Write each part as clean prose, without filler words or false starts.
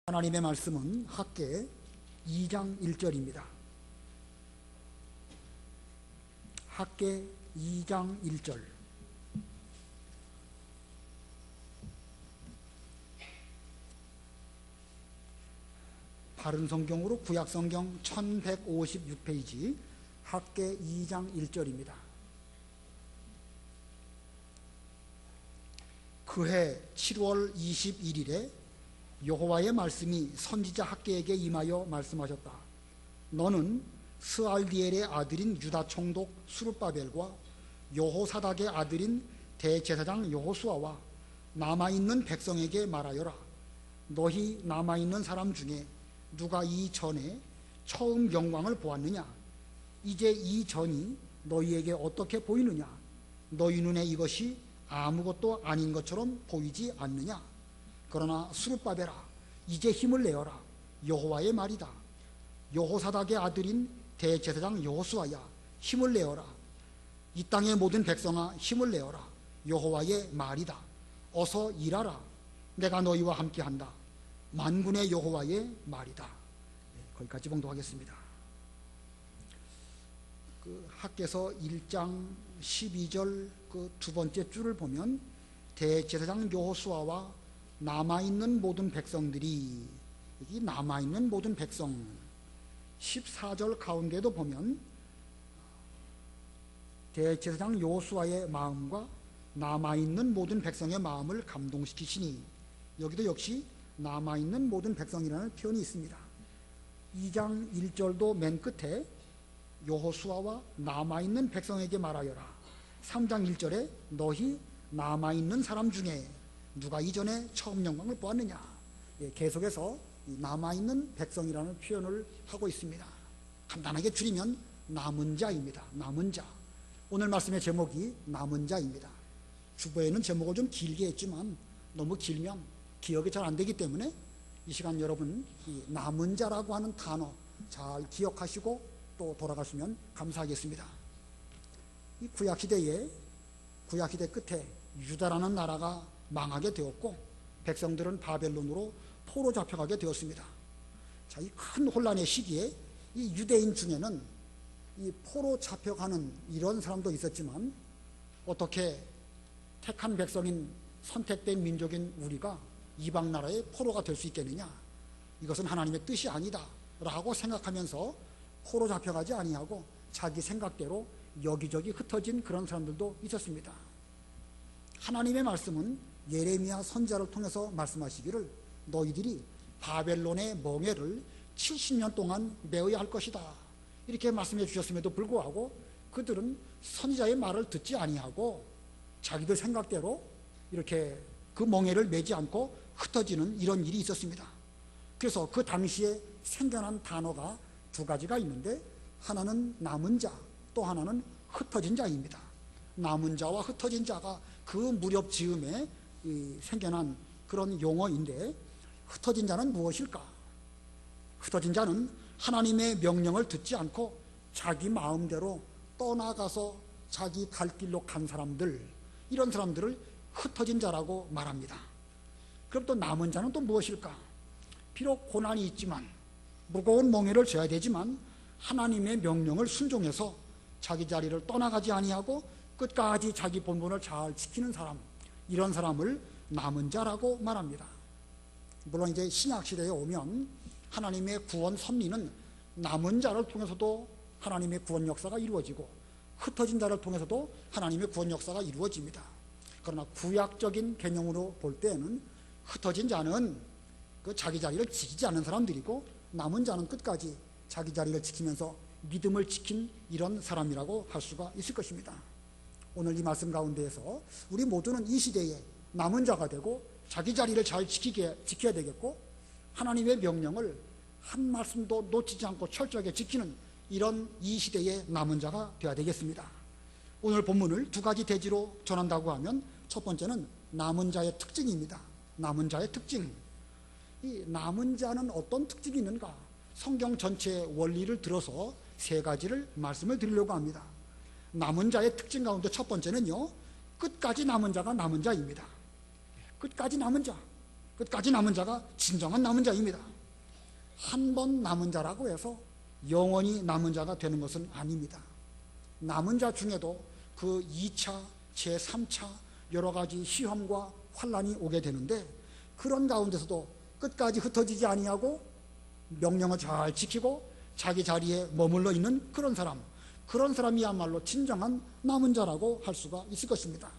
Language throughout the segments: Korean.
하나님의 말씀은 학개 2장 1절입니다. 학개 2장 1절. 바른 성경으로 구약성경 1156페이지 학개 2장 1절입니다. 그해 7월 21일에 여호와의 말씀이 선지자 학개에게 임하여 말씀하셨다. 너는 스알디엘의 아들인 유다 총독 스룹바벨과 여호사닥의 아들인 대제사장 여호수아와 남아있는 백성에게 말하여라. 너희 남아있는 사람 중에 누가 이 전에 처음 영광을 보았느냐? 이제 이 전이 너희에게 어떻게 보이느냐? 너희 눈에 이것이 아무것도 아닌 것처럼 보이지 않느냐? 그러나 스룹바벨아, 이제 힘을 내어라. 여호와의 말이다. 여호사닥의 아들인 대제사장 여호수아야, 힘을 내어라. 이 땅의 모든 백성아, 힘을 내어라. 여호와의 말이다. 어서 일하라. 내가 너희와 함께한다. 만군의 여호와의 말이다. 거기까지 봉독하겠습니다. 학개서 1장 12절 그 두 번째 줄을 보면 대제사장 여호수아와 남아있는 모든 백성들이, 이 남아있는 모든 백성 14절 가운데도 보면 대제사장 여호수아의 마음과 남아있는 모든 백성의 마음을 감동시키시니, 여기도 역시 남아있는 모든 백성이라는 표현이 있습니다. 2장 1절도 맨 끝에 여호수아와 남아있는 백성에게 말하여라. 3장 1절에 너희 남아있는 사람 중에 누가 이전에 처음 영광을 보았느냐. 계속해서 남아있는 백성이라는 표현을 하고 있습니다. 간단하게 줄이면 남은 자입니다. 남은 자. 오늘 말씀의 제목이 남은 자입니다. 주보에는 제목을 좀 길게 했지만 너무 길면 기억이 잘 안 되기 때문에 이 시간 여러분 이 남은 자라고 하는 단어 잘 기억하시고 또 돌아가시면 감사하겠습니다. 이 구약시대 끝에 유다라는 나라가 망하게 되었고 백성들은 바벨론으로 포로 잡혀가게 되었습니다. 자, 이 큰 혼란의 시기에 이 유대인 중에는 이 포로 잡혀가는 이런 사람도 있었지만, 어떻게 택한 백성인 선택된 민족인 우리가 이방 나라의 포로가 될 수 있겠느냐? 이것은 하나님의 뜻이 아니다 라고 생각하면서 포로 잡혀가지 아니하고 자기 생각대로 여기저기 흩어진 그런 사람들도 있었습니다. 하나님의 말씀은 예레미야 선지자를 통해서 말씀하시기를 너희들이 바벨론의 멍에를 70년 동안 메어야 할 것이다, 이렇게 말씀해 주셨음에도 불구하고 그들은 선지자의 말을 듣지 아니하고 자기들 생각대로 이렇게 그 멍에를 메지 않고 흩어지는 이런 일이 있었습니다. 그래서 그 당시에 생겨난 단어가 두 가지가 있는데, 하나는 남은 자, 또 하나는 흩어진 자입니다. 남은 자와 흩어진 자가 그 무렵 즈음에 생겨난 그런 용어인데, 흩어진 자는 무엇일까? 흩어진 자는 하나님의 명령을 듣지 않고 자기 마음대로 떠나가서 자기 갈 길로 간 사람들, 이런 사람들을 흩어진 자라고 말합니다. 그럼 또 남은 자는 또 무엇일까? 비록 고난이 있지만, 무거운 멍에를 져야 되지만 하나님의 명령을 순종해서 자기 자리를 떠나가지 아니하고 끝까지 자기 본분을 잘 지키는 사람, 이런 사람을 남은 자라고 말합니다. 물론 이제 신약 시대에 오면 하나님의 구원 섭리는 남은 자를 통해서도 하나님의 구원 역사가 이루어지고 흩어진 자를 통해서도 하나님의 구원 역사가 이루어집니다. 그러나 구약적인 개념으로 볼 때는 흩어진 자는 그 자기 자리를 지키지 않는 사람들이고, 남은 자는 끝까지 자기 자리를 지키면서 믿음을 지킨 이런 사람이라고 할 수가 있을 것입니다. 오늘 이 말씀 가운데에서 우리 모두는 이 시대에 남은 자가 되고 자기 자리를 잘 지켜야 되겠고, 하나님의 명령을 한 말씀도 놓치지 않고 철저하게 지키는 이런 이 시대의 남은 자가 되어야 되겠습니다. 오늘 본문을 두 가지 대지로 전한다고 하면, 첫 번째는 남은 자의 특징입니다. 남은 자의 특징. 이 남은 자는 어떤 특징이 있는가? 성경 전체의 원리를 들어서 세 가지를 말씀을 드리려고 합니다. 남은 자의 특징 가운데 첫 번째는요, 끝까지 남은 자가 남은 자입니다. 끝까지 남은 자. 끝까지 남은 자가 진정한 남은 자입니다. 한 번 남은 자라고 해서 영원히 남은 자가 되는 것은 아닙니다. 남은 자 중에도 그 2차, 제3차 여러 가지 시험과 환난이 오게 되는데, 그런 가운데서도 끝까지 흩어지지 아니하고 명령을 잘 지키고 자기 자리에 머물러 있는 그런 사람이야말로 진정한 남은 자라고 할 수가 있을 것입니다.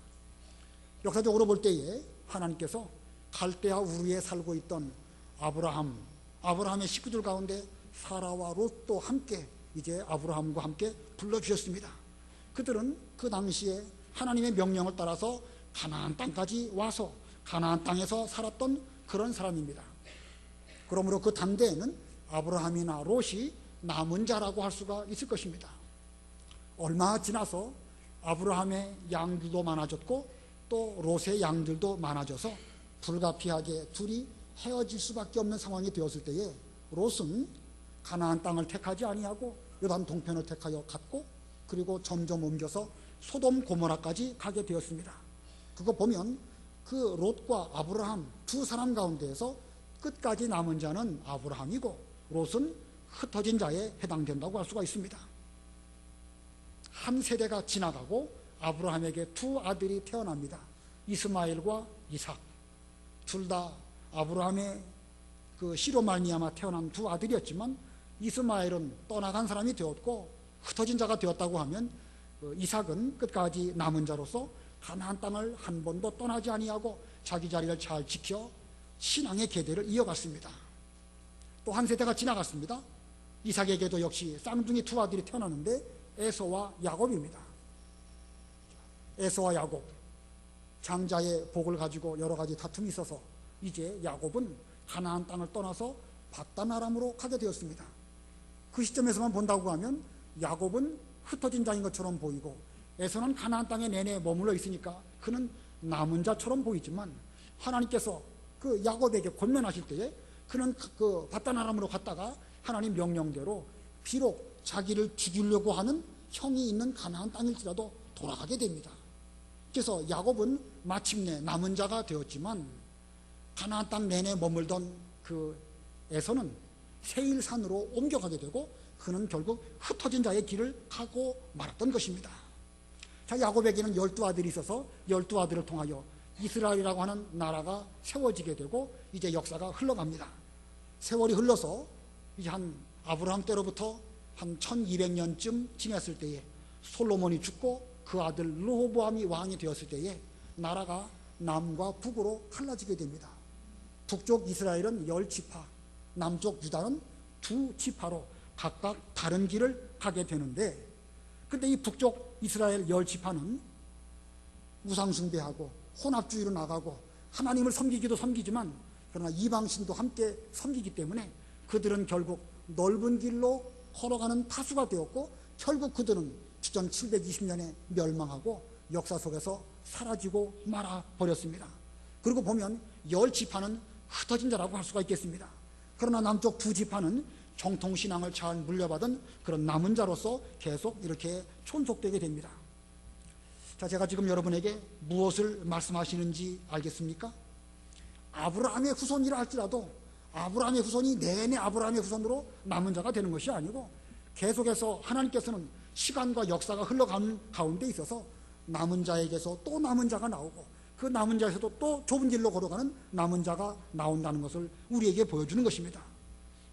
역사적으로 볼 때에 하나님께서 갈대아 우르에 살고 있던 아브라함의 식구들 가운데 사라와 롯도 함께 이제 아브라함과 함께 불러주셨습니다. 그들은 그 당시에 하나님의 명령을 따라서 가나안 땅까지 와서 가나안 땅에서 살았던 그런 사람입니다. 그러므로 그 당대에는 아브라함이나 롯이 남은 자라고 할 수가 있을 것입니다. 얼마 지나서 아브라함의 양들도 많아졌고 또 롯의 양들도 많아져서 불가피하게 둘이 헤어질 수밖에 없는 상황이 되었을 때에 롯은 가나안 땅을 택하지 아니하고 요단 동편을 택하여 갔고, 그리고 점점 옮겨서 소돔 고모라까지 가게 되었습니다. 그거 보면 그 롯과 아브라함 두 사람 가운데에서 끝까지 남은 자는 아브라함이고 롯은 흩어진 자에 해당된다고 할 수가 있습니다. 한 세대가 지나가고 아브라함에게 두 아들이 태어납니다. 이스마엘과 이삭. 둘 다 아브라함의 그 씨로 말미암아 태어난 두 아들이었지만 이스마엘은 떠나간 사람이 되었고 흩어진 자가 되었다고 하면 이삭은 끝까지 남은 자로서 가나안 땅을 한 번도 떠나지 아니하고 자기 자리를 잘 지켜 신앙의 계대를 이어갔습니다. 또 한 세대가 지나갔습니다. 이삭에게도 역시 쌍둥이 두 아들이 태어났는데 에서와 야곱입니다. 에서와 야곱, 장자의 복을 가지고 여러 가지 다툼이 있어서 이제 야곱은 가나안 땅을 떠나서 밧단 아람으로 가게 되었습니다. 그 시점에서만 본다고 하면 야곱은 흩어진 자인 것처럼 보이고 에서는 가나안 땅에 내내 머물러 있으니까 그는 남은 자처럼 보이지만, 하나님께서 그 야곱에게 권면하실 때에 그는 그 밧단 아람으로 갔다가 하나님 명령대로 비록 자기를 죽이려고 하는 형이 있는 가나안 땅일지라도 돌아가게 됩니다. 그래서 야곱은 마침내 남은 자가 되었지만 가나안 땅 내내 머물던 그 에서는 세일산으로 옮겨가게 되고 그는 결국 흩어진 자의 길을 가고 말았던 것입니다. 자, 야곱에게는 12아들이 있어서 12아들을 통하여 이스라엘이라고 하는 나라가 세워지게 되고 이제 역사가 흘러갑니다. 세월이 흘러서 이제 한 아브라함 때로부터 한 1200년쯤 지났을 때에 솔로몬이 죽고 그 아들 르호보암이 왕이 되었을 때에 나라가 남과 북으로 갈라지게 됩니다. 북쪽 이스라엘은 10지파, 남쪽 유다는 2지파로 각각 다른 길을 가게 되는데, 근데 이 북쪽 이스라엘 10지파는 우상숭배하고 혼합주의로 나가고 하나님을 섬기기도 섬기지만 그러나 이방신도 함께 섬기기 때문에 그들은 결국 넓은 길로 걸어가는 타수가 되었고 결국 그들은 주전 720년에 멸망하고 역사 속에서 사라지고 말아버렸습니다. 그리고 보면 10지파는 흩어진 자라고 할 수가 있겠습니다. 그러나 남쪽 2지파는 정통신앙을 잘 물려받은 그런 남은 자로서 계속 이렇게 존속되게 됩니다. 자, 제가 지금 여러분에게 무엇을 말씀하시는지 알겠습니까? 아브라함의 후손이라 할지라도 아브라함의 후손이 내내 아브라함의 후손으로 남은 자가 되는 것이 아니고 계속해서 하나님께서는 시간과 역사가 흘러가는 가운데 있어서 남은 자에게서 또 남은 자가 나오고 그 남은 자에서도 또 좁은 길로 걸어가는 남은 자가 나온다는 것을 우리에게 보여주는 것입니다.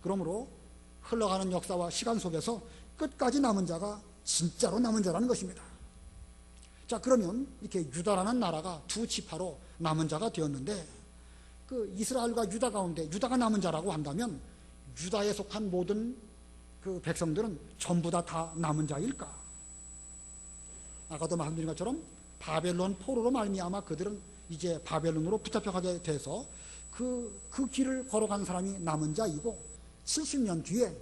그러므로 흘러가는 역사와 시간 속에서 끝까지 남은 자가 진짜로 남은 자라는 것입니다. 자, 그러면 이렇게 유다라는 나라가 2지파로 남은 자가 되었는데 그 이스라엘과 유다 가운데 유다가 남은 자라고 한다면 유다에 속한 모든 그 백성들은 전부 다 남은 자일까? 아까도 말씀드린 것처럼 바벨론 포로로 말미암아 그들은 이제 바벨론으로 붙잡혀가게 돼서 그 길을 걸어간 사람이 남은 자이고 70년 뒤에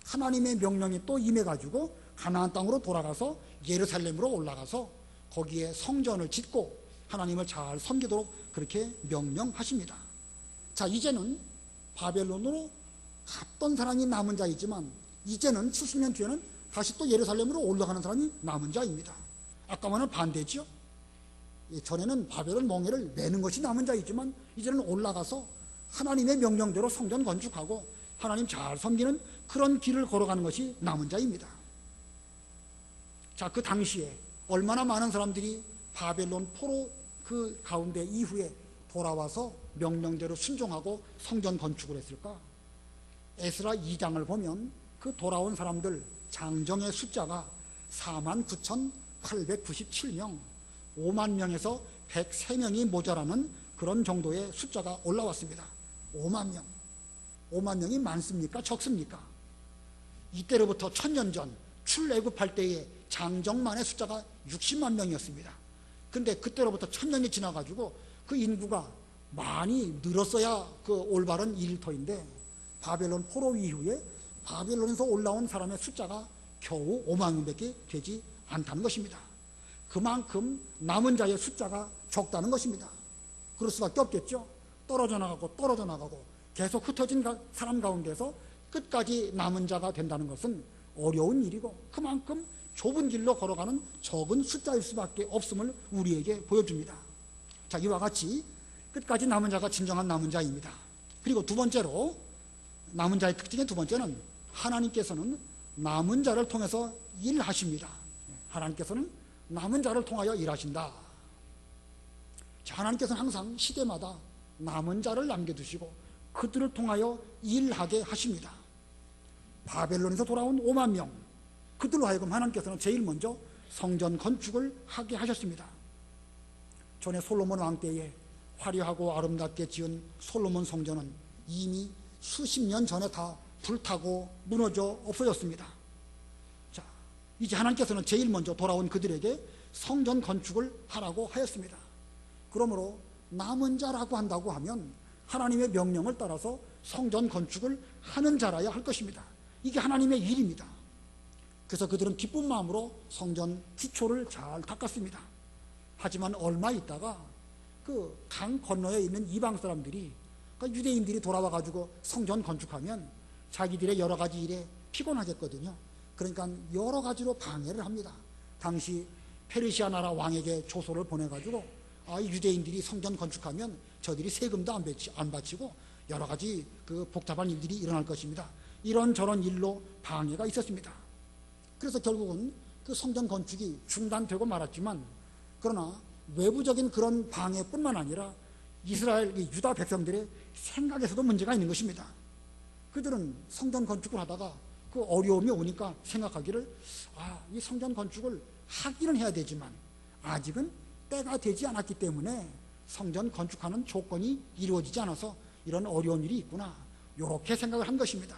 하나님의 명령이 또 임해가지고 가나안 땅으로 돌아가서 예루살렘으로 올라가서 거기에 성전을 짓고 하나님을 잘 섬기도록 그렇게 명령하십니다. 자, 이제는 바벨론으로 갔던 사람이 남은 자이지만 이제는 70년 뒤에는 다시 또 예루살렘으로 올라가는 사람이 남은 자입니다. 아까와는 반대죠. 전에는 바벨론 멍에를 내는 것이 남은 자이지만 이제는 올라가서 하나님의 명령대로 성전 건축하고 하나님 잘 섬기는 그런 길을 걸어가는 것이 남은 자입니다. 자, 그 당시에 얼마나 많은 사람들이 바벨론 포로 그 가운데 이후에 돌아와서 명령대로 순종하고 성전 건축을 했을까? 에스라 2장을 보면 그 돌아온 사람들 장정의 숫자가 49,897명, 5만 명에서 103명이 모자라는 그런 정도의 숫자가 올라왔습니다. 5만 명. 5만 명이 많습니까? 적습니까? 이때로부터 1000년 전 출애굽할 때의 장정만의 숫자가 60만 명이었습니다. 근데 그때로부터 1000년이 지나가지고 그 인구가 많이 늘었어야 그 올바른 일터인데 바벨론 포로 이후에 바벨론에서 올라온 사람의 숫자가 겨우 5만 명밖에 되지 않다는 것입니다. 그만큼 남은 자의 숫자가 적다는 것입니다. 그럴 수밖에 없겠죠. 떨어져 나가고 계속 흩어진 사람 가운데서 끝까지 남은 자가 된다는 것은 어려운 일이고 그만큼 좁은 길로 걸어가는 적은 숫자일 수밖에 없음을 우리에게 보여줍니다. 자, 이와 같이 끝까지 남은 자가 진정한 남은 자입니다. 그리고 두 번째로 남은 자의 특징의 두 번째는 하나님께서는 남은 자를 통해서 일하십니다. 하나님께서는 남은 자를 통하여 일하신다. 자, 하나님께서는 항상 시대마다 남은 자를 남겨두시고 그들을 통하여 일하게 하십니다. 바벨론에서 돌아온 5만 명, 그들로 하여금 하나님께서는 제일 먼저 성전 건축을 하게 하셨습니다. 전에 솔로몬 왕 때에 화려하고 아름답게 지은 솔로몬 성전은 이미 수십 년 전에 다 불타고 무너져 없어졌습니다. 자, 이제 하나님께서는 제일 먼저 돌아온 그들에게 성전 건축을 하라고 하였습니다. 그러므로 남은 자라고 한다고 하면 하나님의 명령을 따라서 성전 건축을 하는 자라야 할 것입니다. 이게 하나님의 일입니다. 그래서 그들은 기쁜 마음으로 성전 기초를 잘 닦았습니다. 하지만 얼마 있다가 그 강 건너에 있는 이방 사람들이, 그러니까 유대인들이 돌아와가지고 성전 건축하면 자기들의 여러 가지 일에 피곤하겠거든요. 그러니까 여러 가지로 방해를 합니다. 당시 페르시아 나라 왕에게 조소를 보내가지고 이 유대인들이 성전 건축하면 저들이 세금도 안 바치고 여러 가지 그 복잡한 일들이 일어날 것입니다. 이런저런 일로 방해가 있었습니다. 그래서 결국은 그 성전 건축이 중단되고 말았지만, 그러나 외부적인 그런 방해뿐만 아니라 이스라엘 유다 백성들의 생각에서도 문제가 있는 것입니다. 그들은 성전 건축을 하다가 그 어려움이 오니까 생각하기를 이 성전 건축을 하기는 해야 되지만 아직은 때가 되지 않았기 때문에 성전 건축하는 조건이 이루어지지 않아서 이런 어려운 일이 있구나, 이렇게 생각을 한 것입니다.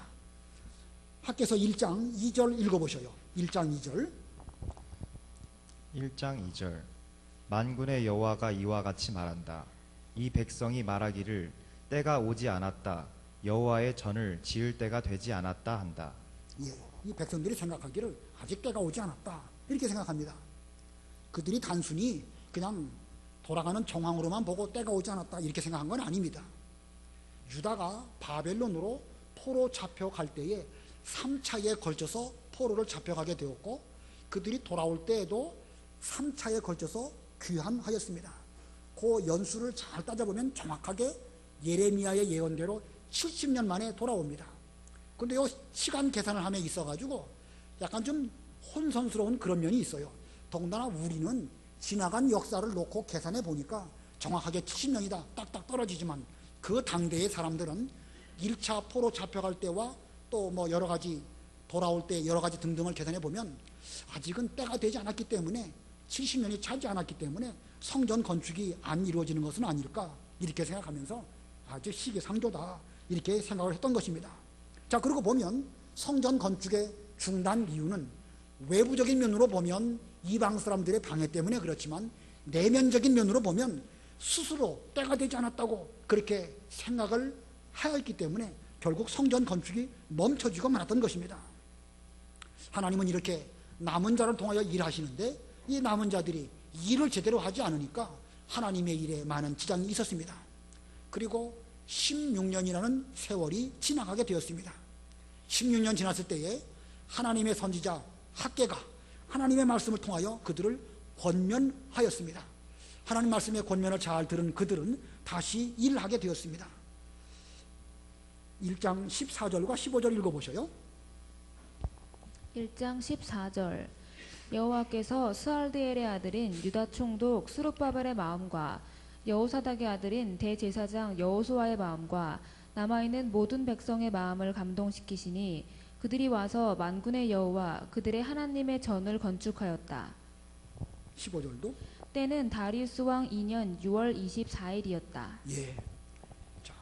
학께서 1장 2절 읽어보셔요. 1장 2절. 1장 2절. 만군의 여호와가 이와 같이 말한다. 이 백성이 말하기를 때가 오지 않았다, 여호와의 전을 지을 때가 되지 않았다 한다. 예, 이 백성들이 생각하기를 아직 때가 오지 않았다, 이렇게 생각합니다. 그들이 단순히 그냥 돌아가는 정황으로만 보고 때가 오지 않았다 이렇게 생각한 건 아닙니다. 유다가 바벨론으로 포로 잡혀갈 때에 3차에 걸쳐서 포로를 잡혀가게 되었고, 그들이 돌아올 때에도 3차에 걸쳐서 귀환하였습니다. 그 연수를 잘 따져보면 정확하게 예레미야의 예언대로 70년 만에 돌아옵니다. 그런데 이 시간 계산을 함에 있어가지고 약간 좀 혼선스러운 그런 면이 있어요. 더군다나 우리는 지나간 역사를 놓고 계산해 보니까 정확하게 70년이다 딱딱 떨어지지만, 그 당대의 사람들은 1차 포로 잡혀갈 때와 또 뭐 여러 가지 돌아올 때 여러 가지 등등을 계산해 보면 아직은 때가 되지 않았기 때문에, 70년이 차지 않았기 때문에 성전 건축이 안 이루어지는 것은 아닐까, 이렇게 생각하면서 아주 시기상조다 이렇게 생각을 했던 것입니다. 자, 그러고 보면 성전 건축의 중단 이유는 외부적인 면으로 보면 이방 사람들의 방해 때문에 그렇지만, 내면적인 면으로 보면 스스로 때가 되지 않았다고 그렇게 생각을 하였기 때문에 결국 성전 건축이 멈춰지고 말았던 것입니다. 하나님은 이렇게 남은 자를 통하여 일하시는데 이 남은 자들이 일을 제대로 하지 않으니까 하나님의 일에 많은 지장이 있었습니다. 그리고 16년이라는 세월이 지나가게 되었습니다. 16년 지났을 때에 하나님의 선지자 학개가 하나님의 말씀을 통하여 그들을 권면하였습니다. 하나님 말씀의 권면을 잘 들은 그들은 다시 일을 하게 되었습니다. 1장 14절과 15절 읽어보셔요. 1장 14절 여호와께서 스알디엘의 아들인 유다 총독 스룹바벨의 마음과 여호사닥의 아들인 대제사장 여호수아의 마음과 남아있는 모든 백성의 마음을 감동시키시니 그들이 와서 만군의 여호와 그들의 하나님의 전을 건축하였다. 15절도 때는 다리우스 왕 2년 6월 24일이었다. 예. 자,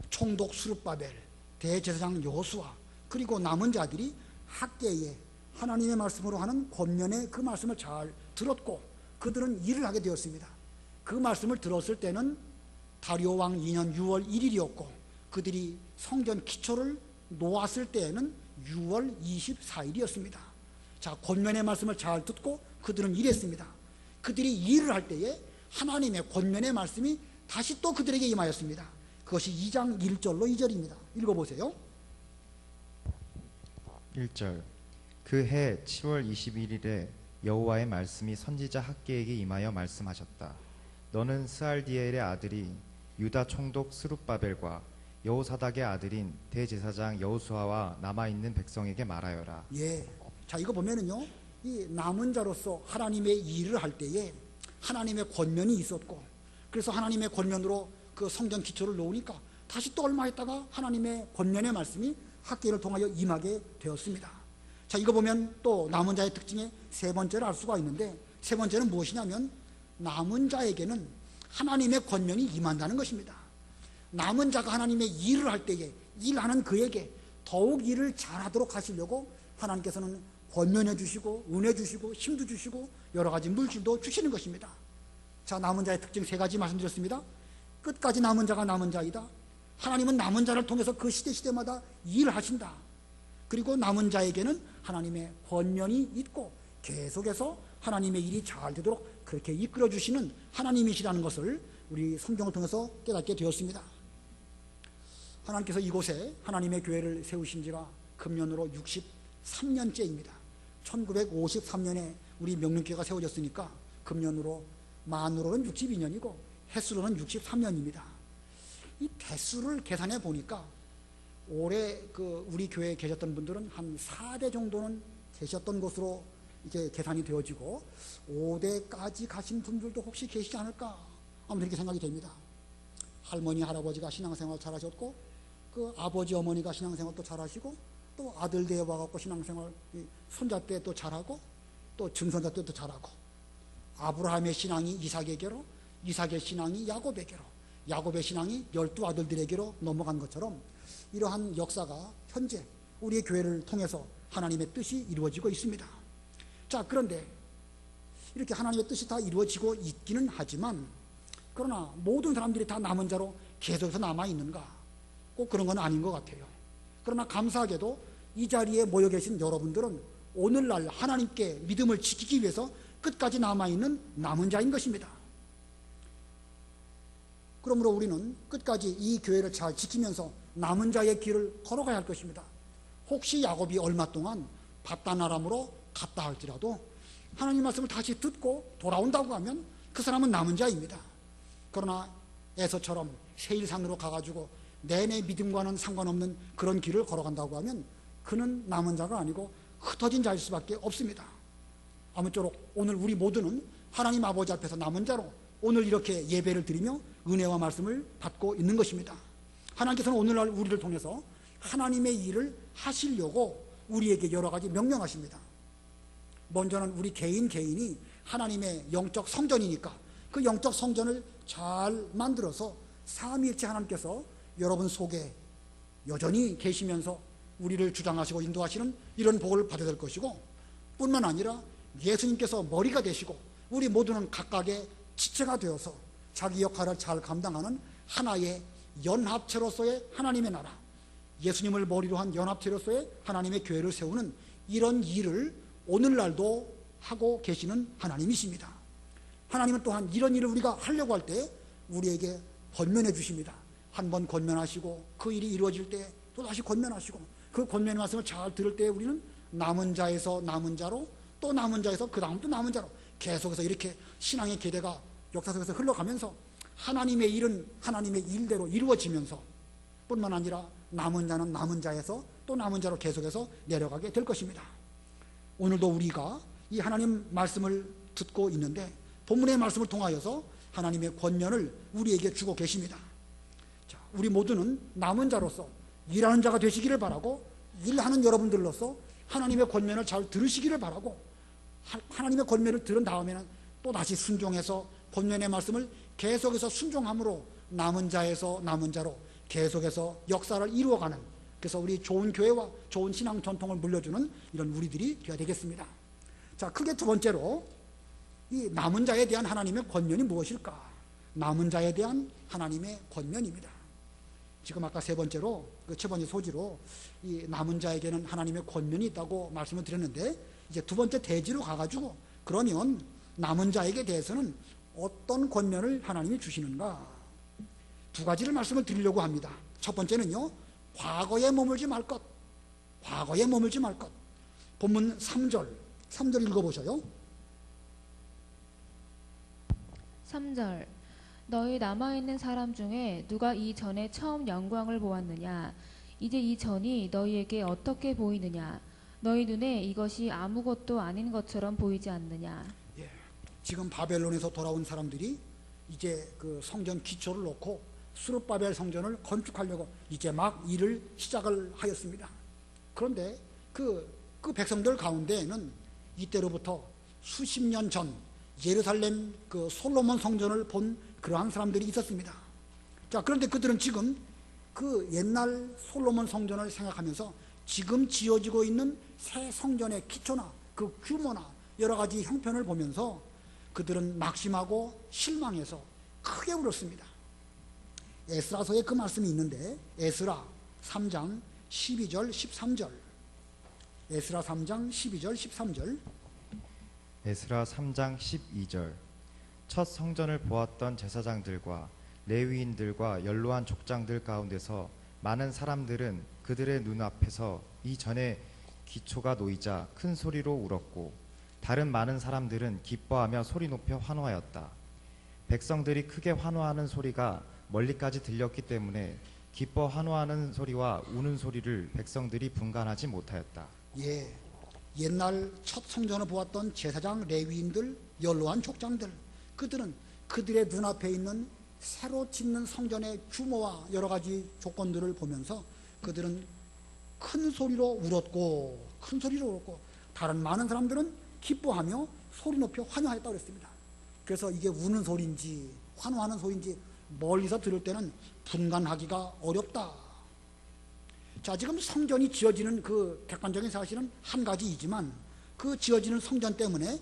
총독 스룹바벨, 대제사장 여호수아, 그리고 남은 자들이 학계에 하나님의 말씀으로 하는 권면의 그 말씀을 잘 들었고 그들은 일을 하게 되었습니다. 그 말씀을 들었을 때는 다리오 왕 2년 6월 1일이었고 그들이 성전 기초를 놓았을 때에는 6월 24일이었습니다. 자, 권면의 말씀을 잘 듣고 그들은 일했습니다. 그들이 일을 할 때에 하나님의 권면의 말씀이 다시 또 그들에게 임하였습니다. 그것이 2장 1절로 2절입니다. 읽어보세요. 1절 그 해 7월 21일에 여호와의 말씀이 선지자 학개에게 임하여 말씀하셨다. 너는 스알디엘의 아들이 유다 총독 스룹바벨과 여호사닥의 아들인 대제사장 여호수아와 남아있는 백성에게 말하여라. 예. 자, 이거 보면은요, 이 남은 자로서 하나님의 일을 할 때에 하나님의 권면이 있었고, 그래서 하나님의 권면으로 그 성전 기초를 놓으니까 다시 또 얼마 있다가 하나님의 권면의 말씀이 학개를 통하여 임하게 되었습니다. 자, 이거 보면 또 남은 자의 특징의 세 번째를 알 수가 있는데, 세 번째는 무엇이냐면 남은 자에게는 하나님의 권면이 임한다는 것입니다. 남은 자가 하나님의 일을 할 때에 일하는 그에게 더욱 일을 잘하도록 하시려고 하나님께서는 권면해 주시고 은혜 주시고 힘도 주시고 여러 가지 물질도 주시는 것입니다. 자, 남은 자의 특징 세 가지 말씀드렸습니다. 끝까지 남은 자가 남은 자이다. 하나님은 남은 자를 통해서 그 시대마다 일하신다. 그리고 남은 자에게는 하나님의 권면이 있고 계속해서 하나님의 일이 잘 되도록 그렇게 이끌어 주시는 하나님이시라는 것을 우리 성경을 통해서 깨닫게 되었습니다. 하나님께서 이곳에 하나님의 교회를 세우신 지가 금년으로 63년째입니다. 1953년에 우리 명륜교회가 세워졌으니까 금년으로 만으로는 62년이고 횟수로는 63년입니다. 이 대수를 계산해 보니까 올해 그 우리 교회에 계셨던 분들은 한 4대 정도는 계셨던 것으로 이제 계산이 되어지고 5대까지 가신 분들도 혹시 계시지 않을까 아무튼 이렇게 생각이 됩니다. 할머니 할아버지가 신앙생활 잘하셨고 그 아버지 어머니가 신앙생활도 잘하시고 또 아들 대에 와갖고 신앙생활 손자 때 또 잘하고 또 증손자 때도 잘하고 아브라함의 신앙이 이삭에게로 이삭의 신앙이 야곱에게로 야곱의 신앙이 12아들들에게로 넘어간 것처럼 이러한 역사가 현재 우리의 교회를 통해서 하나님의 뜻이 이루어지고 있습니다. 자, 그런데 이렇게 하나님의 뜻이 다 이루어지고 있기는 하지만 그러나 모든 사람들이 다 남은 자로 계속해서 남아있는가? 꼭 그런 건 아닌 것 같아요. 그러나 감사하게도 이 자리에 모여 계신 여러분들은 오늘날 하나님께 믿음을 지키기 위해서 끝까지 남아있는 남은 자인 것입니다. 그러므로 우리는 끝까지 이 교회를 잘 지키면서 남은 자의 길을 걸어가야 할 것입니다. 혹시 야곱이 얼마 동안 바다나람으로 갔다 할지라도 하나님 말씀을 다시 듣고 돌아온다고 하면 그 사람은 남은 자입니다. 그러나 에서처럼 세일산으로 가가지고 내내 믿음과는 상관없는 그런 길을 걸어간다고 하면 그는 남은 자가 아니고 흩어진 자일 수밖에 없습니다. 아무쪼록 오늘 우리 모두는 하나님 아버지 앞에서 남은 자로 오늘 이렇게 예배를 드리며 은혜와 말씀을 받고 있는 것입니다. 하나님께서는 오늘날 우리를 통해서 하나님의 일을 하시려고 우리에게 여러 가지 명령하십니다. 먼저는 우리 개인이 하나님의 영적 성전이니까 그 영적 성전을 잘 만들어서 삼위일체 하나님께서 여러분 속에 여전히 계시면서 우리를 주장하시고 인도하시는 이런 복을 받아야 될 것이고 뿐만 아니라 예수님께서 머리가 되시고 우리 모두는 각각의 지체가 되어서 자기 역할을 잘 감당하는 하나의 연합체로서의 하나님의 나라, 예수님을 머리로 한 연합체로서의 하나님의 교회를 세우는 이런 일을 오늘날도 하고 계시는 하나님이십니다. 하나님은 또한 이런 일을 우리가 하려고 할 때 우리에게 권면해 주십니다. 한번 권면하시고 그 일이 이루어질 때 또다시 권면하시고 그 권면의 말씀을 잘 들을 때 우리는 남은 자에서 남은 자로 또 남은 자에서 그 다음 또 남은 자로 계속해서 이렇게 신앙의 계대가 역사 속에서 흘러가면서 하나님의 일은 하나님의 일대로 이루어지면서 뿐만 아니라 남은 자는 남은 자에서 또 남은 자로 계속해서 내려가게 될 것입니다. 오늘도 우리가 이 하나님 말씀을 듣고 있는데 본문의 말씀을 통하여서 하나님의 권면을 우리에게 주고 계십니다. 자, 우리 모두는 남은 자로서 일하는 자가 되시기를 바라고, 일하는 여러분들로서 하나님의 권면을 잘 들으시기를 바라고, 하나님의 권면을 들은 다음에는 또 다시 순종해서 본면의 말씀을 계속해서 순종함으로 남은 자에서 남은 자로 계속해서 역사를 이루어가는, 그래서 우리 좋은 교회와 좋은 신앙 전통을 물려주는 이런 우리들이 되어야 되겠습니다. 자, 크게 두 번째로 이 남은 자에 대한 하나님의 권면이 무엇일까? 남은 자에 대한 하나님의 권면입니다. 지금 아까 세 번째로, 그 첫 번째 소지로 이 남은 자에게는 하나님의 권면이 있다고 말씀을 드렸는데, 이제 두 번째 대지로 가가지고 그러면 남은 자에게 대해서는 어떤 권면을 하나님이 주시는가? 두 가지를 말씀을 드리려고 합니다. 첫 번째는요, 과거에 머물지 말 것. 과거에 머물지 말 것. 본문 3절 읽어보셔요. 3절. 너희 남아있는 사람 중에 누가 이 전에 처음 영광을 보았느냐? 이제 이 전이 너희에게 어떻게 보이느냐? 너희 눈에 이것이 아무것도 아닌 것처럼 보이지 않느냐? 예, 지금 바벨론에서 돌아온 사람들이 이제 그 성전 기초를 놓고 수룹바벨 성전을 건축하려고 이제 막 일을 시작을 하였습니다. 그런데 그 백성들 가운데에는 이때로부터 수십 년 전 예루살렘 그 솔로몬 성전을 본 그러한 사람들이 있었습니다. 자, 그런데 그들은 지금 그 옛날 솔로몬 성전을 생각하면서 지금 지어지고 있는 새 성전의 기초나 그 규모나 여러 가지 형편을 보면서 그들은 낙심하고 실망해서 크게 울었습니다. 에스라서에 그 말씀이 있는데, 에스라 3장 12절 13절, 에스라 3장 12절 13절. 에스라 3장 12절. 첫 성전을 보았던 제사장들과 레위인들과 연로한 족장들 가운데서 많은 사람들은 그들의 눈앞에서 이전에 기초가 놓이자 큰 소리로 울었고, 다른 많은 사람들은 기뻐하며 소리 높여 환호하였다. 백성들이 크게 환호하는 소리가 멀리까지 들렸기 때문에 기뻐 환호하는 소리와 우는 소리를 백성들이 분간하지 못하였다. 예, 옛날 첫 성전을 보았던 제사장, 레위인들, 연로한 족장들, 그들은 그들의 눈앞에 있는 새로 짓는 성전의 규모와 여러 가지 조건들을 보면서 그들은 큰 소리로 울었고, 다른 많은 사람들은 기뻐하며 소리 높여 환호하였다고 그랬습니다. 그래서 이게 우는 소리인지 환호하는 소리인지 멀리서 들을 때는 분간하기가 어렵다. 자, 지금 성전이 지어지는 그 객관적인 사실은 한 가지이지만, 그 지어지는 성전 때문에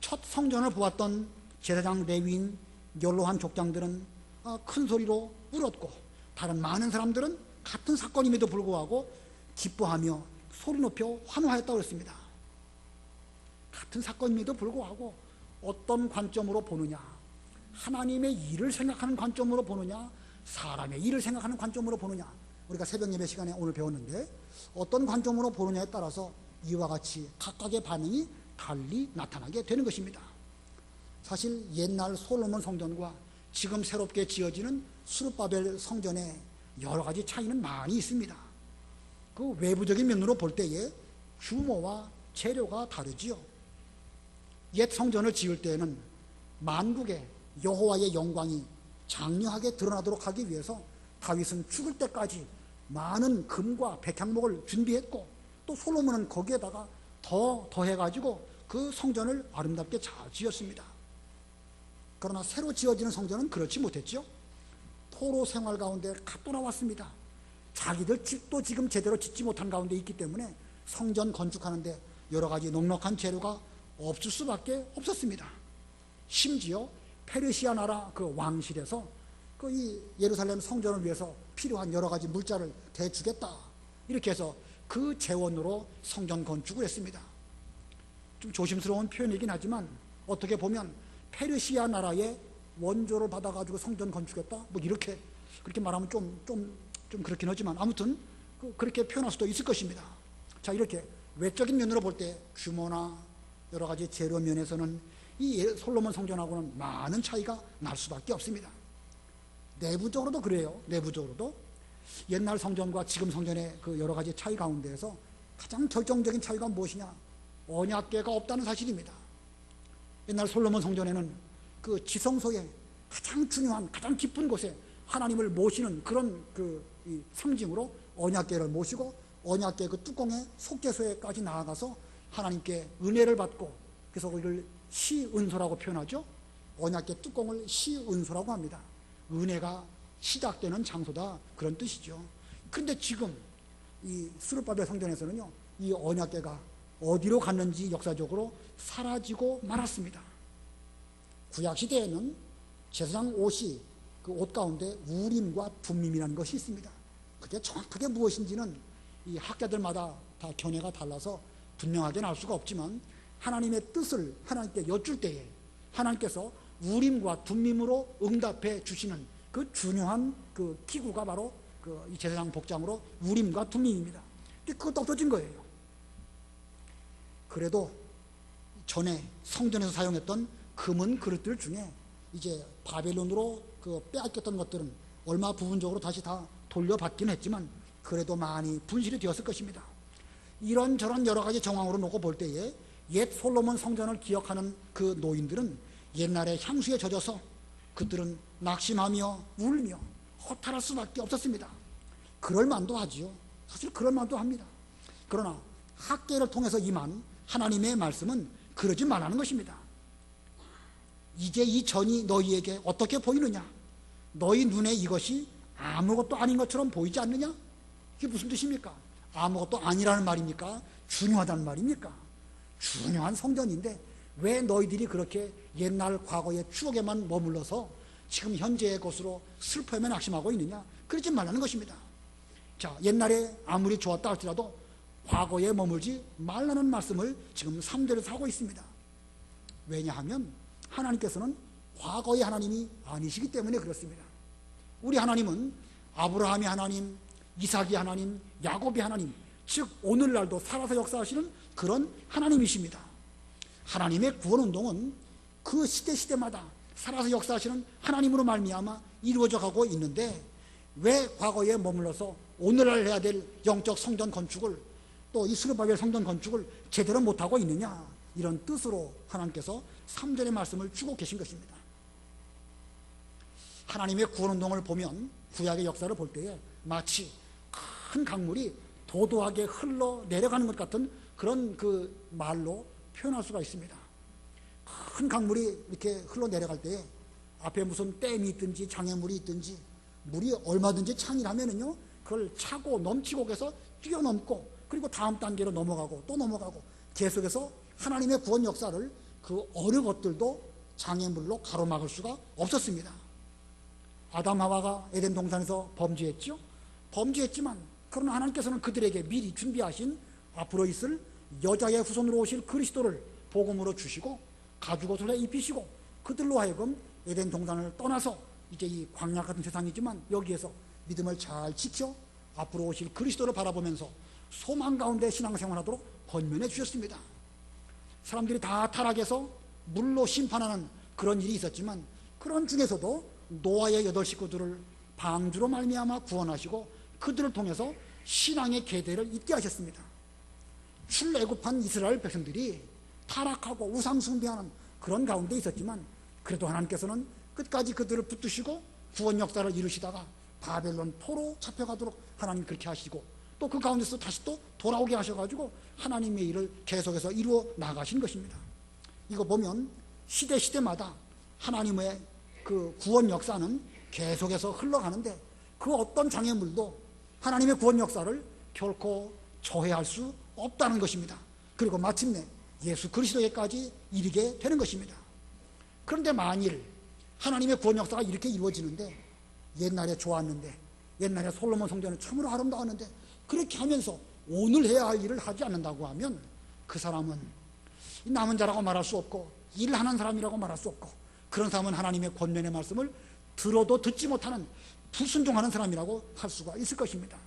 첫 성전을 보았던 제사장, 레위인, 연로한 족장들은 큰 소리로 울었고, 다른 많은 사람들은 같은 사건임에도 불구하고 기뻐하며 소리 높여 환호하였다고 했습니다. 같은 사건임에도 불구하고 어떤 관점으로 보느냐, 하나님의 일을 생각하는 관점으로 보느냐, 사람의 일을 생각하는 관점으로 보느냐, 우리가 새벽 예배 시간에 오늘 배웠는데 어떤 관점으로 보느냐에 따라서 이와 같이 각각의 반응이 달리 나타나게 되는 것입니다. 사실 옛날 솔로몬 성전과 지금 새롭게 지어지는 수룹바벨 성전의 여러 가지 차이는 많이 있습니다. 그 외부적인 면으로 볼 때에 규모와 재료가 다르지요. 옛 성전을 지을 때에는 만국의 여호와의 영광이 장려하게 드러나도록 하기 위해서 다윗은 죽을 때까지 많은 금과 백향목을 준비했고, 또 솔로몬은 거기에다가 더해가지고 그 성전을 아름답게 잘 지었습니다. 그러나 새로 지어지는 성전은 그렇지 못했죠. 포로 생활 가운데 갓 돌아왔습니다. 자기들 집도 지금 제대로 짓지 못한 가운데 있기 때문에 성전 건축하는데 여러 가지 넉넉한 재료가 없을 수밖에 없었습니다. 심지어 페르시아 나라 그 왕실에서 그 이 예루살렘 성전을 위해서 필요한 여러 가지 물자를 대주겠다, 이렇게 해서 그 재원으로 성전 건축을 했습니다. 좀 조심스러운 표현이긴 하지만 어떻게 보면 페르시아 나라의 원조를 받아가지고 성전 건축했다, 뭐 이렇게 그렇게 말하면 좀 그렇긴 하지만 아무튼 그렇게 표현할 수도 있을 것입니다. 자, 이렇게 외적인 면으로 볼 때 규모나 여러 가지 재료 면에서는 이 솔로몬 성전하고는 많은 차이가 날 수밖에 없습니다. 내부적으로도 그래요. 내부적으로도 옛날 성전과 지금 성전의 그 여러 가지 차이 가운데에서 가장 결정적인 차이가 무엇이냐? 언약궤가 없다는 사실입니다. 옛날 솔로몬 성전에는 그 지성소에 가장 중요한 가장 깊은 곳에 하나님을 모시는 그런 이 상징으로 언약궤를 모시고 언약궤 그 뚜껑의 속죄소에까지 나아가서 하나님께 은혜를 받고, 그래서 이걸 시은소라고 표현하죠. 언약궤 뚜껑을 시은소라고 합니다. 은혜가 시작되는 장소다, 그런 뜻이죠. 그런데 지금 이 스룹바벨 성전에서는요, 이 언약궤가 어디로 갔는지 역사적으로 사라지고 말았습니다. 구약 시대에는 제사장 옷이 그 옷 가운데 우림과 둠밈이라는 것이 있습니다. 그게 정확하게 무엇인지는 이 학자들마다 다 견해가 달라서 분명하게 알 수가 없지만, 하나님의 뜻을 하나님께 여쭐 때에 하나님께서 우림과 둠밈으로 응답해 주시는 그 중요한 그 기구가 바로 그 이 제사장 복장으로 우림과 둠밈입니다. 근데 그것도 없어진 거예요. 그래도 전에 성전에서 사용했던 금은 그릇들 중에 이제 바벨론으로 그 빼앗겼던 것들은 얼마 부분적으로 다시 다 돌려받긴 했지만 그래도 많이 분실이 되었을 것입니다. 이런저런 여러 가지 정황으로 놓고 볼 때에 옛 솔로몬 성전을 기억하는 그 노인들은 옛날에 향수에 젖어서 그들은 낙심하며 울며 허탈할 수밖에 없었습니다. 그럴만도 하지요. 사실 그럴만도 합니다. 그러나 학계를 통해서 임한 하나님의 말씀은 그러지 말라는 것입니다. 이제 이 전이 너희에게 어떻게 보이느냐? 너희 눈에 이것이 아무것도 아닌 것처럼 보이지 않느냐? 이게 무슨 뜻입니까? 아무것도 아니라는 말입니까? 중요하다는 말입니까? 중요한 성전인데 왜 너희들이 그렇게 옛날 과거의 추억에만 머물러서 지금 현재의 것으로 슬퍼하며 낙심하고 있느냐? 그러지 말라는 것입니다. 자, 옛날에 아무리 좋았다 할지라도 과거에 머물지 말라는 말씀을 지금 3절에서 하고 있습니다. 왜냐하면 하나님께서는 과거의 하나님이 아니시기 때문에 그렇습니다. 우리 하나님은 아브라함의 하나님, 이삭의 하나님, 야곱의 하나님, 즉 오늘날도 살아서 역사하시는 그런 하나님이십니다. 하나님의 구원운동은 그 시대마다 살아서 역사하시는 하나님으로 말미암아 이루어져 가고 있는데, 왜 과거에 머물러서 오늘날 해야 될 영적 성전 건축을, 또 이 스룹바벨 성전 건축을 제대로 못하고 있느냐, 이런 뜻으로 하나님께서 3절의 말씀을 주고 계신 것입니다. 하나님의 구원운동을 보면, 구약의 역사를 볼 때에 마치 큰 강물이 도도하게 흘러 내려가는 것 같은 그런 그 말로 표현할 수가 있습니다. 큰 강물이 이렇게 흘러 내려갈 때에 앞에 무슨 댐이 있든지 장애물이 있든지 물이 얼마든지 창이라면은요, 그걸 차고 넘치고 해서 뛰어넘고, 그리고 다음 단계로 넘어가고 또 넘어가고, 계속해서 하나님의 구원 역사를 그 어느 것들도 장애물로 가로막을 수가 없었습니다. 아담 하와가 에덴 동산에서 범죄했죠. 범죄했지만 그러나 하나님께서는 그들에게 미리 준비하신 앞으로 있을 여자의 후손으로 오실 그리스도를 복음으로 주시고 가죽옷을 입히시고, 그들로 하여금 에덴 동산을 떠나서 이제 이 광야 같은 세상이지만 여기에서 믿음을 잘 지켜 앞으로 오실 그리스도를 바라보면서 소망 가운데 신앙생활하도록 권면해 주셨습니다. 사람들이 다 타락해서 물로 심판하는 그런 일이 있었지만, 그런 중에서도 노아의 8 식구들을 방주로 말미암아 구원하시고 그들을 통해서 신앙의 계대를 잇게 하셨습니다. 출애굽한 이스라엘 백성들이 타락하고 우상 숭배하는 그런 가운데 있었지만, 그래도 하나님께서는 끝까지 그들을 붙드시고 구원 역사를 이루시다가 바벨론 포로 잡혀가도록 하나님 그렇게 하시고, 또 그 가운데서 다시 또 돌아오게 하셔가지고 하나님의 일을 계속해서 이루어 나가신 것입니다. 이거 보면 시대마다 하나님의 그 구원 역사는 계속해서 흘러가는데, 그 어떤 장애물도 하나님의 구원 역사를 결코 저해할 수 없다는 것입니다. 그리고 마침내 예수 그리스도에까지 이르게 되는 것입니다. 그런데 만일 하나님의 구원 역사가 이렇게 이루어지는데, 옛날에 좋았는데, 옛날에 솔로몬 성전은 참으로 아름다웠는데 그렇게 하면서 오늘 해야 할 일을 하지 않는다고 하면, 그 사람은 남은 자라고 말할 수 없고 일하는 사람이라고 말할 수 없고, 그런 사람은 하나님의 권면의 말씀을 들어도 듣지 못하는 불순종하는 사람이라고 할 수가 있을 것입니다.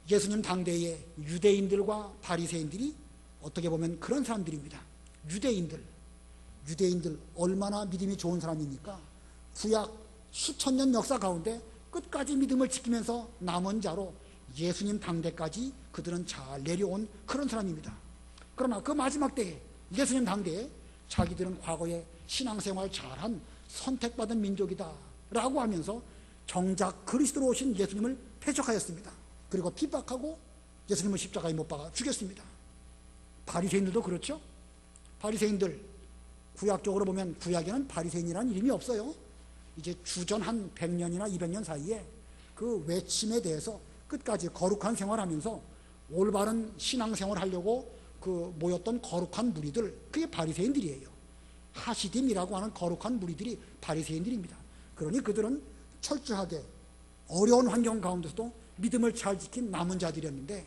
예수님 당대의 유대인들과 바리새인들이 어떻게 보면 그런 사람들입니다. 유대인들 얼마나 믿음이 좋은 사람입니까? 구약 수천 년 역사 가운데 끝까지 믿음을 지키면서 남은 자로 예수님 당대까지 그들은 잘 내려온 그런 사람입니다. 그러나 그 마지막 때에 예수님 당대에 자기들은 과거에 신앙생활 잘한 선택받은 민족이다 라고 하면서 정작 그리스도로 오신 예수님을 배척하였습니다. 그리고 핍박하고 예수님을 십자가에 못 박아 죽였습니다. 바리새인들도 그렇죠. 바리새인들 구약적으로 보면 구약에는 바리새인이라는 이름이 없어요. 이제 주전 한 100년이나 200년 사이에 그 외침에 대해서 끝까지 거룩한 생활하면서 올바른 신앙생활 하려고 그 모였던 거룩한 무리들, 그게 바리새인들이에요. 하시딤이라고 하는 거룩한 무리들이 바리새인들입니다. 그러니 그들은 철저하게 어려운 환경 가운데서도 믿음을 잘 지킨 남은 자들이었는데,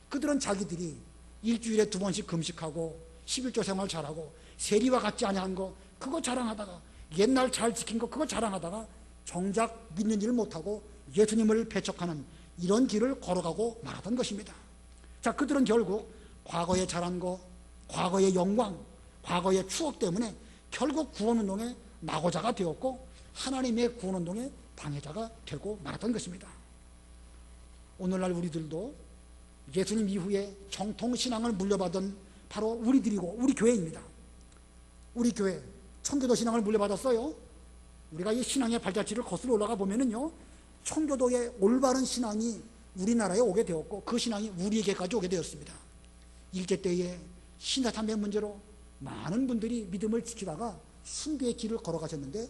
그들은 자기들이 일주일에 2번씩 금식하고 11조 생활 잘하고 세리와 같지 아니한 거 그거 자랑하다가, 옛날 잘 지킨 거 그거 자랑하다가 정작 믿는 일을 못하고 예수님을 배척하는 이런 길을 걸어가고 말았던 것입니다. 자, 그들은 결국 과거에 잘한 거, 과거의 영광, 과거의 추억 때문에 결국 구원운동의 낙오자가 되었고 하나님의 구원운동의 방해자가 되고 말았던 것입니다. 오늘날 우리들도 예수님 이후에 정통신앙을 물려받은 바로 우리들이고 우리 교회입니다. 우리 교회 청교도 신앙을 물려받았어요. 우리가 이 신앙의 발자취를 거슬러 올라가 보면은요, 청교도의 올바른 신앙이 우리나라에 오게 되었고 그 신앙이 우리에게까지 오게 되었습니다. 일제 때에 신사참배 문제로 많은 분들이 믿음을 지키다가 순교의 길을 걸어가셨는데,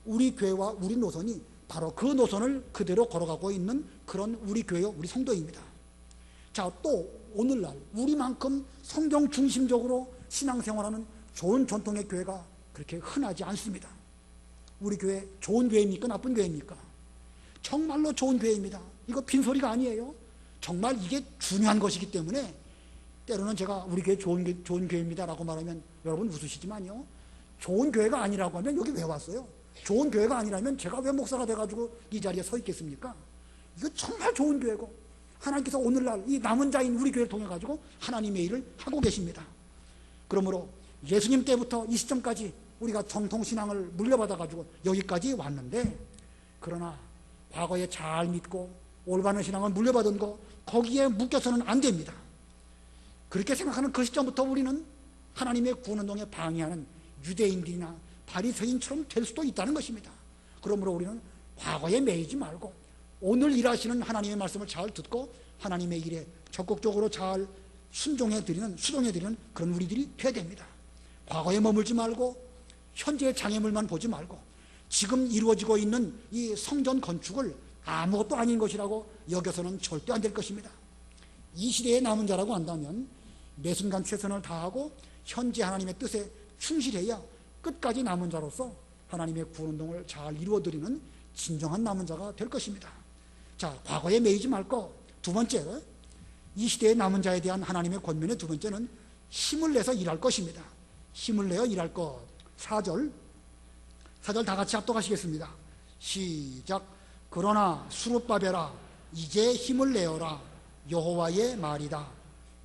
우리 교회와 우리 노선이 바로 그 노선을 그대로 걸어가고 있는 그런 우리 교회요, 우리 성도입니다. 자, 또 오늘날 우리만큼 성경 중심적으로 신앙생활하는 좋은 전통의 교회가 그렇게 흔하지 않습니다. 우리 교회 좋은 교회입니까? 나쁜 교회입니까? 정말로 좋은 교회입니다. 이거 빈소리가 아니에요. 정말 이게 중요한 것이기 때문에 때로는 제가 우리 교회 좋은 교회입니다 라고 말하면 여러분 웃으시지만요, 좋은 교회가 아니라고 하면 여기 왜 왔어요? 좋은 교회가 아니라면 제가 왜 목사가 돼가지고 이 자리에 서 있겠습니까? 이거 정말 좋은 교회고 하나님께서 오늘날 이 남은 자인 우리 교회를 통해 가지고 하나님의 일을 하고 계십니다. 그러므로 예수님 때부터 이 시점까지 우리가 정통신앙을 물려받아 가지고 여기까지 왔는데, 그러나 과거에 잘 믿고 올바른 신앙을 물려받은 거 거기에 묶여서는 안 됩니다. 그렇게 생각하는 그 시점부터 우리는 하나님의 구원운동에 방해하는 유대인들이나 바리새인처럼 될 수도 있다는 것입니다. 그러므로 우리는 과거에 매이지 말고 오늘 일하시는 하나님의 말씀을 잘 듣고 하나님의 일에 적극적으로 잘 수종해드리는 그런 우리들이 되어야 됩니다. 과거에 머물지 말고 현재의 장애물만 보지 말고 지금 이루어지고 있는 이 성전 건축을 아무것도 아닌 것이라고 여겨서는 절대 안 될 것입니다. 이 시대에 남은 자라고 한다면 매 순간 최선을 다하고 현재 하나님의 뜻에 충실해야 끝까지 남은 자로서 하나님의 구원운동을 잘 이루어드리는 진정한 남은 자가 될 것입니다. 자, 과거에 매이지 말고, 두 번째, 이 시대의 남은 자에 대한 하나님의 권면의 두 번째는 힘을 내서 일할 것입니다. 힘을 내어 일할 것. 4절 다 같이 합독하시겠습니다. 시작. 그러나 수룹바벨아 이제 힘을 내어라. 여호와의 말이다.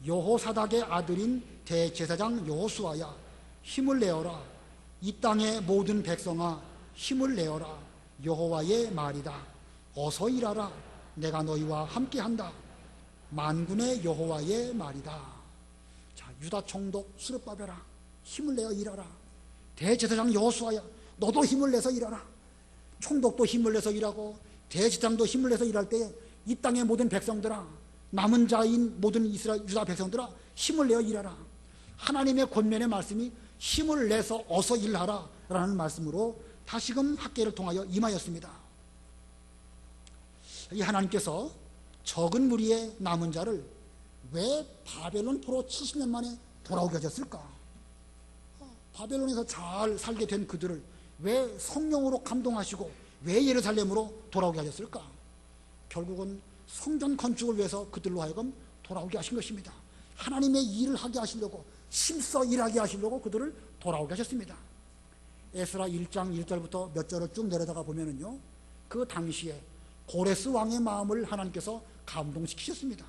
여호사닥의 아들인 대제사장 여호수아야 힘을 내어라. 이 땅의 모든 백성아 힘을 내어라. 여호와의 말이다. 어서 일하라. 내가 너희와 함께한다. 만군의 여호와의 말이다. 자, 유다 총독 수룹바벨아 힘을 내어 일하라. 대제사장 여호수아야 너도 힘을 내서 일하라. 총독도 힘을 내서 일하고 대제사장도 힘을 내서 일할 때 이 땅의 모든 백성들아, 남은 자인 모든 이스라엘 유다 백성들아 힘을 내어 일하라. 하나님의 권면의 말씀이 힘을 내서 어서 일하라 라는 말씀으로 다시금 학계를 통하여 임하였습니다. 이 하나님께서 적은 무리의 남은 자를 왜 바벨론 포로 70년 만에 돌아오게 하셨을까? 바벨론에서 잘 살게 된 그들을 왜 성령으로 감동하시고 왜 예루살렘으로 돌아오게 하셨을까? 결국은 성전 건축을 위해서 그들로 하여금 돌아오게 하신 것입니다. 하나님의 일을 하게 하시려고, 힘써 일하게 하시려고 그들을 돌아오게 하셨습니다. 에스라 1장 1절부터 몇 절을 쭉 내려다가 보면은요, 그 당시에 고레스 왕의 마음을 하나님께서 감동시키셨습니다.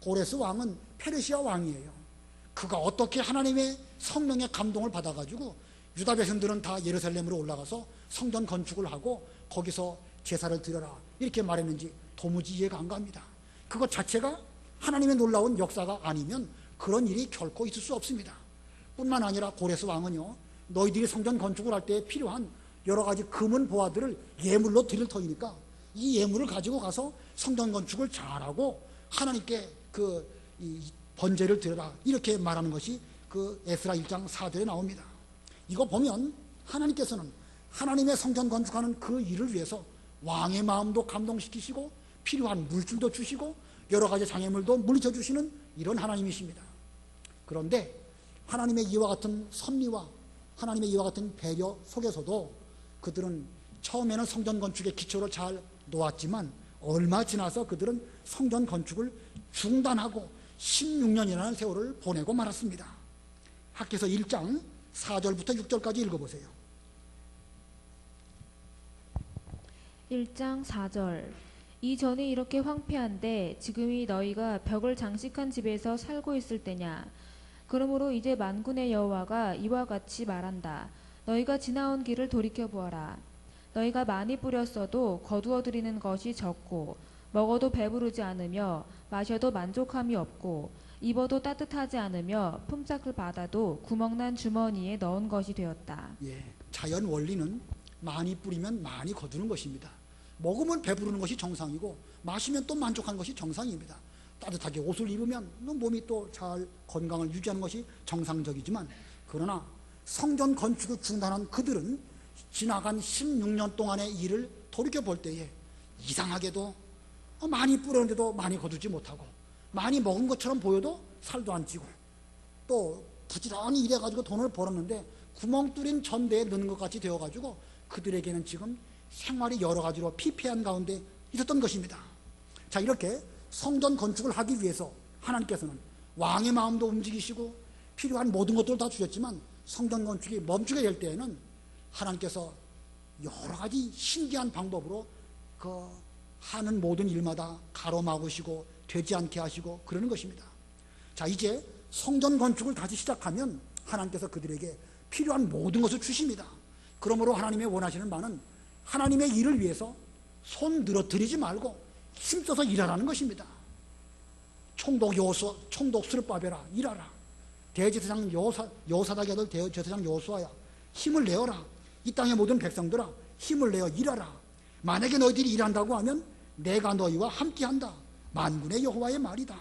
고레스 왕은 페르시아 왕이에요. 그가 어떻게 하나님의 성령의 감동을 받아가지고 유다 백성들은 다 예루살렘으로 올라가서 성전 건축을 하고 거기서 제사를 드려라 이렇게 말했는지 도무지 이해가 안 갑니다. 그것 자체가 하나님의 놀라운 역사가 아니면 그런 일이 결코 있을 수 없습니다. 뿐만 아니라 고레스 왕은요, 너희들이 성전 건축을 할 때 필요한 여러 가지 금은 보화들을 예물로 드릴 터이니까 이 예물을 가지고 가서 성전 건축을 잘하고 하나님께 이 번제를 드려라 이렇게 말하는 것이 그 에스라 1장 4절에 나옵니다. 이거 보면 하나님께서는 하나님의 성전 건축하는 그 일을 위해서 왕의 마음도 감동시키시고 필요한 물질도 주시고 여러 가지 장애물도 물리쳐 주시는 이런 하나님이십니다. 그런데 하나님의 이와 같은 섭리와 하나님의 이와 같은 배려 속에서도 그들은 처음에는 성전 건축의 기초를 잘 놓았지만 얼마 지나서 그들은 성전 건축을 중단하고 16년이라는 세월을 보내고 말았습니다. 학개서 1장 4절부터 6절까지 읽어보세요. 1장 4절 이전이 이렇게 황폐한데 지금이 너희가 벽을 장식한 집에서 살고 있을 때냐. 그러므로 이제 만군의 여호와가 이와 같이 말한다. 너희가 지나온 길을 돌이켜보아라. 너희가 많이 뿌렸어도 거두어 들이는 것이 적고 먹어도 배부르지 않으며 마셔도 만족함이 없고 입어도 따뜻하지 않으며 품삯을 받아도 구멍난 주머니에 넣은 것이 되었다. 자연 원리는 많이 뿌리면 많이 거두는 것입니다. 먹으면 배부르는 것이 정상이고 마시면 또 만족한 것이 정상입니다. 따뜻하게 옷을 입으면 몸이 또 잘 건강을 유지하는 것이 정상적이지만 그러나 성전 건축을 중단한 그들은 지나간 16년 동안의 일을 돌이켜볼 때에 이상하게도 많이 뿌렸는데도 많이 거두지 못하고 많이 먹은 것처럼 보여도 살도 안 찌고 또 부지런히 일해가지고 돈을 벌었는데 구멍 뚫린 전대에 넣는 것 같이 되어가지고 그들에게는 지금 생활이 여러 가지로 피폐한 가운데 있었던 것입니다. 자, 이렇게 성전 건축을 하기 위해서 하나님께서는 왕의 마음도 움직이시고 필요한 모든 것들을 다 주셨지만 성전 건축이 멈추게 될 때에는 하나님께서 여러 가지 신기한 방법으로 하는 모든 일마다 가로막으시고 되지 않게 하시고 그러는 것입니다. 자, 이제 성전 건축을 다시 시작하면 하나님께서 그들에게 필요한 모든 것을 주십니다. 그러므로 하나님의 원하시는 바는 하나님의 일을 위해서 손 늘어뜨리지 말고 힘써서 일하라는 것입니다. 총독 스룹바벨아 일하라. 대제사장 여호사닥의 아들 대제사장 여호수아야 힘을 내어라. 이 땅의 모든 백성들아 힘을 내어 일하라. 만약에 너희들이 일한다고 하면 내가 너희와 함께한다. 만군의 여호와의 말이다.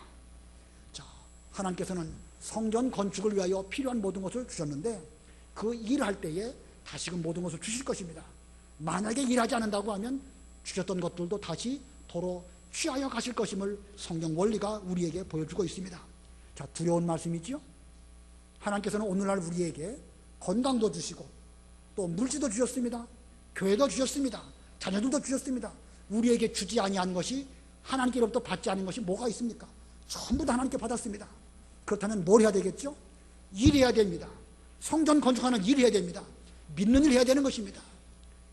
자, 하나님께서는 성전 건축을 위하여 필요한 모든 것을 주셨는데 그 일할 때에 다시금 모든 것을 주실 것입니다. 만약에 일하지 않는다고 하면 주셨던 것들도 다시 도로 취하여 가실 것임을 성경 원리가 우리에게 보여주고 있습니다. 자, 두려운 말씀이지요. 하나님께서는 오늘날 우리에게 건강도 주시고 또 물질도 주셨습니다. 교회도 주셨습니다. 자녀들도 주셨습니다. 우리에게 주지 아니한 것이 하나님께로부터 받지 않은 것이 뭐가 있습니까? 전부 다 하나님께 받았습니다. 그렇다면 뭘 해야 되겠죠? 일해야 됩니다. 성전 건축하는 일을 해야 됩니다. 믿는 일 해야 되는 것입니다.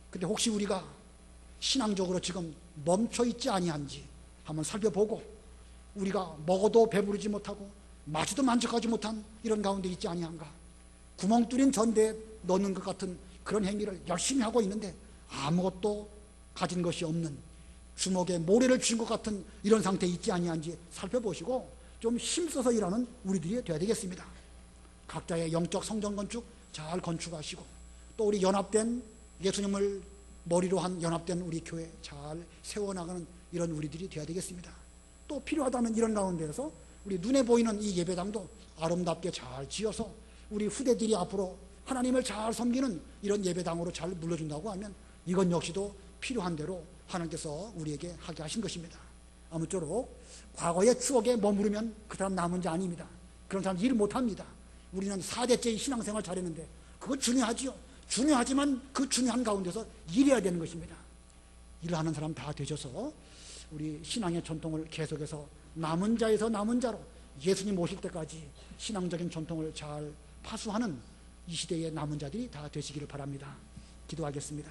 근데 혹시 우리가 신앙적으로 지금 멈춰 있지 아니한지 한번 살펴보고 우리가 먹어도 배부르지 못하고 마셔도 만족하지 못한 이런 가운데 있지 아니한가? 구멍 뚫린 전대에 넣는 것 같은 그런 행위를 열심히 하고 있는데 아무것도 가진 것이 없는 주먹에 모래를 쥔 것 같은 이런 상태에 있지 아니한지 살펴보시고 좀 힘써서 일하는 우리들이 되어야 되겠습니다. 각자의 영적 성전 건축 잘 건축하시고 또 우리 연합된 예수님을 머리로 한 연합된 우리 교회 잘 세워나가는 이런 우리들이 되어야 되겠습니다. 또 필요하다면 이런 가운데에서 우리 눈에 보이는 이 예배당도 아름답게 잘 지어서 우리 후대들이 앞으로 하나님을 잘 섬기는 이런 예배당으로 잘 물려준다고 하면 이건 역시도 필요한 대로 하나님께서 우리에게 하게 하신 것입니다. 아무쪼록 과거의 추억에 머무르면 그 사람 남은 자 아닙니다. 그런 사람 일 못합니다. 우리는 4대째 신앙생활 잘했는데 그거 중요하지요. 중요하지만 그 중요한 가운데서 일해야 되는 것입니다. 일하는 사람 다 되셔서 우리 신앙의 전통을 계속해서 남은 자에서 남은 자로 예수님 오실 때까지 신앙적인 전통을 잘 파수하는 이 시대의 남은 자들이 다 되시기를 바랍니다. 기도하겠습니다.